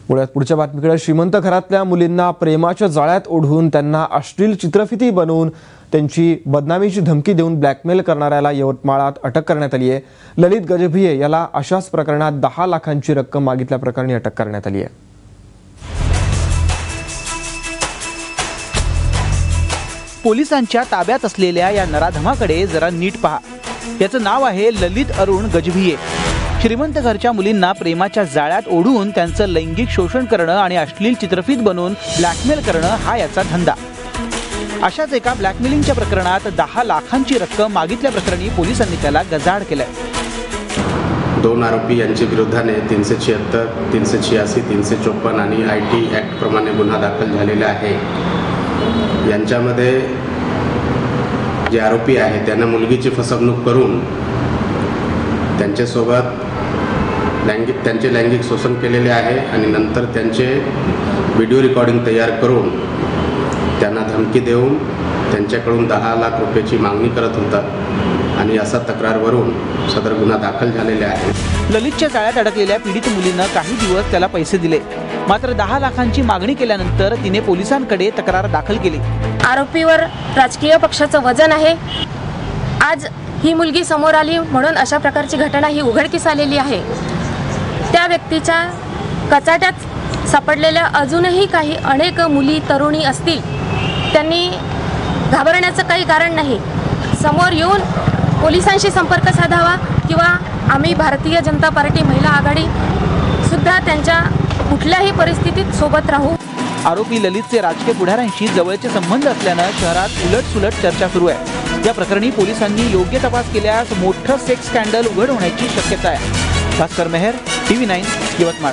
पुढच्या बातमीकडे श्रीमंत घरातल्या मुलींना प्रेमाच्या जाळ्यात ओढून त्यांना अश्लील चित्रफिती बनवून त्यांची बदनामीची धमकी देऊन ब्लॅकमेल करणाऱ्याला यवतमाळात अटक करण्यात आली आहे। ललित गजभिये याला अशाच प्रकरणात 10 लाखांची रक्कम मागितल्याप्रकरणी अटक करण्यात आली आहे। पोलिसांच्या ताब्यात असलेल्या या नराधमाकडे जरा नीट पहा। याचं नाव आहे ललित अरुण गजभिये। श्रीमंत घरच्या मुलींना प्रेमाच्या जाळ्यात ओढून त्यांचं लैंगिक शोषण करणं आणि अश्लील चित्रफित बनवून ब्लॅकमेल करणं हा याचा धंदा। अशाच एका ब्लॅकमेलिंगच्या प्रकरणात 10 लाखांची रक्कम मागितल्याप्रकरणी पोलिसांनी त्याला गजाआड केलंय। 2 आरोपी यांच्या विरोधाने 376, 386, 354 आणि IT ॲक्ट प्रमाणे गुन्हा दाखल झालेला आहे। यांच्यामध्ये जे आरोपी आहेत त्यांना मुलगीची फसवणूक करून त्यांच्यासोबत त्यांचे लैंगिक शोषण केलेले आहे आणि नंतर त्यांचे व्हिडिओ रेकॉर्डिंग तयार करून त्यांना धमकी देऊन त्यांच्याकडून 10 लाख रुपयाची मागणी करत होता आणि असा तक्रारवरून सदर गुन्हा दाखल झालेला आहे। ललितच्या जाळ्यात अडकलेल्या पीडित मुलीनं काही दिवस त्याला पैसे दिले, मात्र 10 लाखांची मागणी केल्यानंतर तिने पोलिसांकडे तक्रार दाखल केली। आरोपीवर राजकीय पक्षाचं वजन आहे। आज ही मुलगी समोर आली म्हणून अशा प्रकारची घटना ही उघडकीस आलेली आहे। त्या व्यक्तीच्या कचाट्यात सापडलेल्या अजूनही काही अनेक मुली तरुणी असतील, त्यांनी घाबरण्याचं काही कारण नाही। समोर येऊन पोलिसांशी संपर्क साधावा किंवा आम्ही भारतीय जनता पार्टी महिला आघाडी सुद्धा त्यांच्या कुठल्याही परिस्थितीत सोबत राहू। आरोपी ललितचे राजकीय पुढाऱ्यांशी जवळचे संबंध असल्यानं शहरात उलटसुलट चर्चा सुरू आहे। या प्रकरणी पोलिसांनी योग्य तपास केल्यास मोठं सेक्स स्कॅन्डल उघड होण्याची शक्यता आहे। भास्कर मेहर, TV9 यवतमाळ।